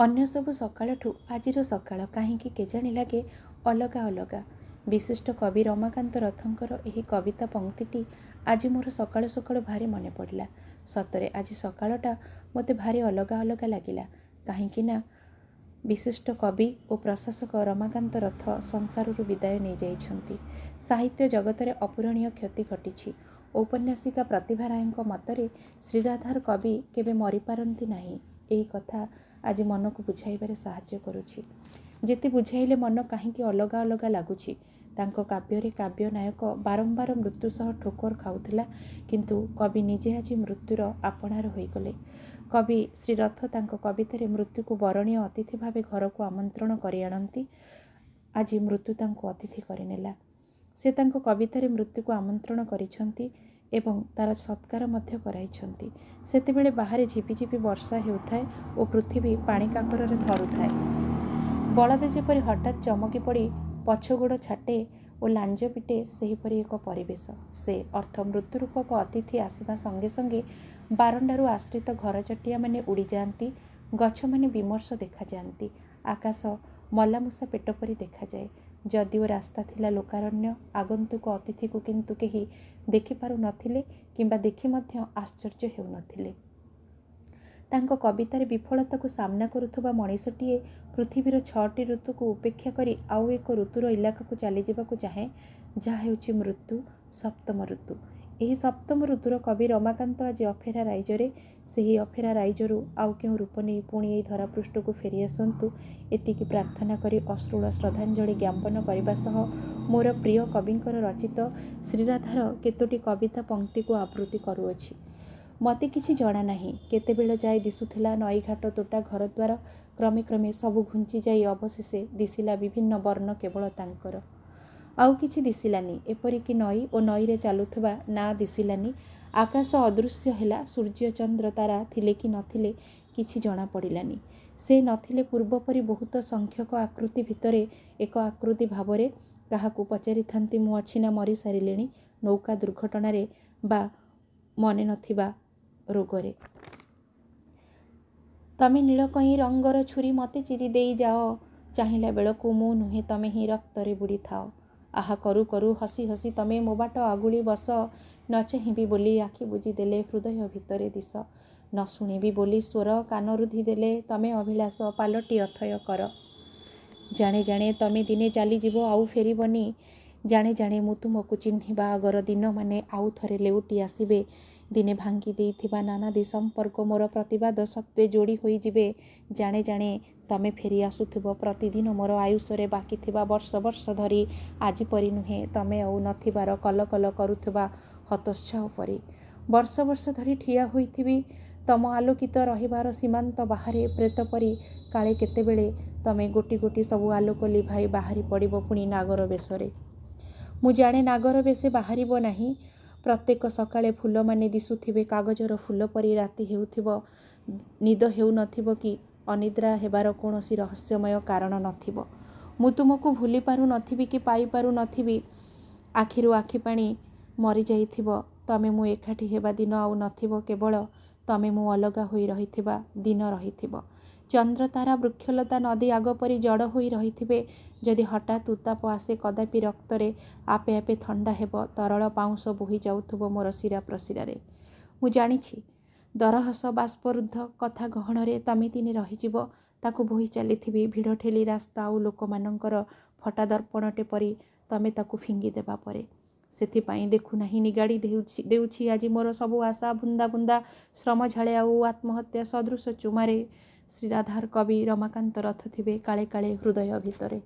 ଅନ୍ୟ ସବୁ ସକାଳଠୁ ଆଜିର ସକାଳ କାହିଁକି କେଜାଣି ଲାଗେ ଅଲଗା ଅଲଗା। ବିଶିଷ୍ଟ କବି ରମାକାନ୍ତ ରଥଙ୍କର ଏହି କବିତା ପଂକ୍ତିଟି ଆଜି ମୋର ସକାଳୁ ସକାଳୁ ଭାରି ମନେ ପଡ଼ିଲା। ସତରେ ଆଜି ସକାଳଟା ମୋତେ ଭାରି ଅଲଗା ଅଲଗା ଲାଗିଲା। କାହିଁକି ନା ବିଶିଷ୍ଟ କବି ଓ ପ୍ରଶାସକ ରମାକାନ୍ତ ରଥ ସଂସାରରୁ ବିଦାୟ ନେଇଯାଇଛନ୍ତି। ସାହିତ୍ୟ ଜଗତରେ ଅପୂରଣୀୟ କ୍ଷତି ଘଟିଛି। ଔପନ୍ୟାସିକା ପ୍ରତିଭା ରାୟଙ୍କ ମତରେ ଶ୍ରୀରାଧାର କବି କେବେ ମରିପାରନ୍ତି ନାହିଁ। ଏହି କଥା ଆଜି ମନକୁ ବୁଝାଇବାରେ ସାହାଯ୍ୟ କରୁଛି। ଯେତେ ବୁଝାଇଲେ ମନ କାହିଁକି ଅଲଗା ଅଲଗା ଲାଗୁଛି। ତାଙ୍କ କାବ୍ୟରେ କାବ୍ୟ ନାୟକ ବାରମ୍ବାର ମୃତ୍ୟୁ ସହ ଠୋକର ଖାଉଥିଲା, କିନ୍ତୁ କବି ନିଜେ ଆଜି ମୃତ୍ୟୁର ଆପଣାର ହୋଇଗଲେ। କବି ଶ୍ରୀରଥ ତାଙ୍କ କବିତାରେ ମୃତ୍ୟୁକୁ ବରଣୀୟ ଅତିଥି ଭାବେ ଘରକୁ ଆମନ୍ତ୍ରଣ କରି ଆଣନ୍ତି। ଆଜି ମୃତ୍ୟୁ ତାଙ୍କୁ ଅତିଥି କରିନେଲା। ସେ ତାଙ୍କ କବିତାରେ ମୃତ୍ୟୁକୁ ଆମନ୍ତ୍ରଣ କରିଛନ୍ତି ଏବଂ ତାର ସତ୍କାର ମଧ୍ୟ କରାଇଛନ୍ତି। ସେତେବେଳେ ବାହାରେ ଝିପିଝିପି ବର୍ଷା ହେଉଥାଏ ଓ ପୃଥିବୀ ପାଣି କାକରରେ ଥରୁଥାଏ। ବଳଦ ଯେପରି ହଠାତ୍ ଚମକି ପଡ଼ି ପଛଗୋଡ଼ ଛାଟେ ଓ ଲାଞ୍ଜ ପିଟେ, ସେହିପରି ଏକ ପରିବେଶ। ସେ ଅର୍ଥ ମୃତ୍ୟୁ ରୂପକ ଅତିଥି ଆସିବା ସଙ୍ଗେ ସଙ୍ଗେ ବାରଣ୍ଡାରୁ ଆଶ୍ରିତ ଘରଚଟିଆମାନେ ଉଡ଼ିଯାଆନ୍ତି, ଗଛମାନେ ବିମର୍ଷ ଦେଖାଯାଆନ୍ତି, ଆକାଶ ମଲାମୂଷା ପେଟ ପରି ଦେଖାଯାଏ। ଯଦିଓ ରାସ୍ତା ଥିଲା ଲୋକାରଣ୍ୟ, ଆଗନ୍ତୁକ ଅତିଥିକୁ କିନ୍ତୁ କେହି ଦେଖିପାରୁ ନଥିଲେ କିମ୍ବା ଦେଖି ମଧ୍ୟ ଆଶ୍ଚର୍ଯ୍ୟ ହେଉନଥିଲେ। ତାଙ୍କ କବିତାରେ ବିଫଳତାକୁ ସାମ୍ନା କରୁଥିବା ମଣିଷଟିଏ ପୃଥିବୀର 6ଟି ଋତୁକୁ ଉପେକ୍ଷା କରି ଆଉ ଏକ ଋତୁର ଇଲାକାକୁ ଚାଲିଯିବାକୁ ଚାହେଁ, ଯାହା ହେଉଛି ମୃତ୍ୟୁ, ସପ୍ତମ ଋତୁ। ଏହି ସପ୍ତମ ଋତୁର କବି ରମାକାନ୍ତ ଆଜି ଅଫେରା ରାଇଜରେ। ସେହି ଅଫେରା ରାଇଜରୁ ଆଉ କେଉଁ ରୂପ ନେଇ ପୁଣି ଏହି ଧରାପୃଷ୍ଠକୁ ଫେରି ଆସନ୍ତୁ, ଏତିକି ପ୍ରାର୍ଥନା କରି ଅଶ୍ରୁଳ ଶ୍ରଦ୍ଧାଞ୍ଜଳି ଜ୍ଞାପନ କରିବା ସହ ମୋର ପ୍ରିୟ କବିଙ୍କର ରଚିତ ଶ୍ରୀରାଧାର କେତୋଟି କବିତା ପଂକ୍ତିକୁ ଆବୃତ୍ତି କରୁଅଛି। ମୋତେ କିଛି ଜଣା ନାହିଁ, କେତେବେଳ ଯାଏ ଦିଶୁଥିଲା ନଈଘାଟ ତୋଟା ଘରଦ୍ୱାର, କ୍ରମେ କ୍ରମେ ସବୁ ଘୁଞ୍ଚି ଯାଇ ଅବଶେଷେ ଦିଶିଲା ବିଭିନ୍ନ ବର୍ଣ୍ଣ କେବଳ ତାଙ୍କର। ଆଉ କିଛି ଦିଶିଲାନି, ଏପରିକି ନଈ ଓ ନଈରେ ଚାଲୁଥିବା ନାଁ ଦିଶିଲାନି। ଆକାଶ ଅଦୃଶ୍ୟ ହେଲା, ସୂର୍ଯ୍ୟ ଚନ୍ଦ୍ର ତାରା ଥିଲେ କି ନଥିଲେ କିଛି ଜଣା ପଡ଼ିଲାନି। ସେ ନଥିଲେ ପୂର୍ବପରି ବହୁତ ସଂଖ୍ୟକ ଆକୃତି ଭିତରେ ଏକ ଆକୃତି ଭାବରେ। କାହାକୁ ପଚାରିଥାନ୍ତି ମୁଁ ଅଛି ନା ମରି ସାରିଲିଣି, ନୌକା ଦୁର୍ଘଟଣାରେ ବା ମନେ ନଥିବା ରୋଗରେ। ତମେ ନୀଳକଇଁ ରଙ୍ଗର ଛୁରୀ ମୋତେ ଚିରି ଦେଇ ଯାଅ, ଚାହିଁଲା ବେଳକୁ ମୁଁ ନୁହେଁ ତମେ ହିଁ ରକ୍ତରେ ବୁଡ଼ି ଥାଅ। ଆହା କରୁ କରୁ ହସି ହସି ତମେ ମୋ ବାଟ ଆଗୁଳି ବସ, ନ ଚାହିଁବି ବୋଲି ଆଖି ବୁଜି ଦେଲେ ହୃଦୟ ଭିତରେ ଦିଶ, ନ ଶୁଣିବି ବୋଲି ସ୍ୱର କାନ ରୁନ୍ଧି ଦେଲେ ତମେ ଅଭିଳାଷ ପାଲଟି ଅଥୟ କର। ଜାଣେ ଜାଣେ ତମେ ଦିନେ ଚାଲିଯିବ ଆଉ ଫେରିବନି, ଜାଣେ ଜାଣେ ମୁଁ ତୁମକୁ ଚିହ୍ନିବା ଆଗର ଦିନମାନେ ଆଉ ଥରେ ଲେଉଟି ଆସିବେ। ଦିନେ ଭାଙ୍ଗି ଦେଇଥିବା ନାନାଦି ସମ୍ପର୍କ ମୋର ପ୍ରତିବାଦ ସତ୍ତ୍ୱେ ଯୋଡ଼ି ହୋଇଯିବେ। ଜାଣେ ଜାଣେ ତମେ ଫେରି ଆସୁଥିବ ପ୍ରତିଦିନ ମୋର ଆୟୁଷରେ ବାକି ଥିବା ବର୍ଷ ବର୍ଷ ଧରି। ଆଜି ପରି ନୁହେଁ, ତମେ ଆଉ ନଥିବାର କଲ କଲ କରୁଥିବା ହତୋତ୍ସାହ ପରି। ବର୍ଷ ବର୍ଷ ଧରି ଠିଆ ହୋଇଥିବି ତମ ଆଲୋକିତ ରହିବାର ସୀମାନ୍ତ ବାହାରେ, ପ୍ରେତ ପରି। କାଳେ କେତେବେଳେ ତମେ ଗୋଟି ଗୋଟି ସବୁ ଆଲୋକ ଲିଭାଇ ବାହାରି ପଡ଼ିବ ପୁଣି ନାଗର ବେଶରେ। ମୁଁ ଜାଣେ ନାଗର ବେଶେ ବାହାରିବ ନାହିଁ। ପ୍ରତ୍ୟେକ ସକାଳେ ଫୁଲମାନେ ଦିଶୁଥିବେ କାଗଜର ଫୁଲ ପରି। ରାତି ହେଉଥିବ, ନିଦ ହେଉନଥିବ କି ଅନିଦ୍ରା ହେବାର କୌଣସି ରହସ୍ୟମୟ କାରଣ ନଥିବ। ମୁଁ ତୁମକୁ ଭୁଲି ପାରୁ ନଥିବି କି ପାଇପାରୁ ନଥିବି। ଆଖିରୁ ଆଖି ପାଣି ମରିଯାଇଥିବ, ତମେ ମୁଁ ଏକାଠି ହେବା ଦିନ ଆଉ ନଥିବ। କେବଳ ତମେ ମୁଁ ଅଲଗା ହୋଇ ରହିଥିବା ଦିନ ରହିଥିବ। ଚନ୍ଦ୍ର ତାରା ବୃକ୍ଷଲତା ନଦୀ ଆଗ ପରି ଜଡ଼ ହୋଇ ରହିଥିବେ। ଯଦି ହଠାତ୍ ଉତ୍ତାପ ଆସେ କଦାପି ରକ୍ତରେ ଆପେ ଆପେ ଥଣ୍ଡା ହେବ ତରଳ ପାଉଁଶ ବୋହି ଯାଉଥିବ ମୋର ଶିରା ପ୍ରଶିରାରେ। ମୁଁ ଜାଣିଛି ଦରହସ ବାଷ୍ପରୁଦ୍ଧ କଥା ଗହଣରେ ତମେ ଦିନେ ରହିଯିବ। ତାକୁ ବୋହି ଚାଲିଥିବି ଭିଡ଼ ଠେଲି ରାସ୍ତା ଆଉ ଲୋକମାନଙ୍କର ଫଟା ଦର୍ପଣଟେ ପରି ତମେ ତାକୁ ଫିଙ୍ଗି ଦେବା ପରେ। ସେଥିପାଇଁ ଦେଖୁନାହିଁ ନିଗାଡ଼ି ଦେଉଛି ଆଜି ମୋର ସବୁ ଆଶା ବୁନ୍ଦା ବୁନ୍ଦା ଶ୍ରମ ଝାଳେ ଆଉ ଆତ୍ମହତ୍ୟା ସଦୃଶ ଚୁମାରେ। ଶ୍ରୀରାଧାର କବି ରମାକାନ୍ତ ରଥ ଥିବେ କାଳେ କାଳେ ହୃଦୟ ଭିତରେ।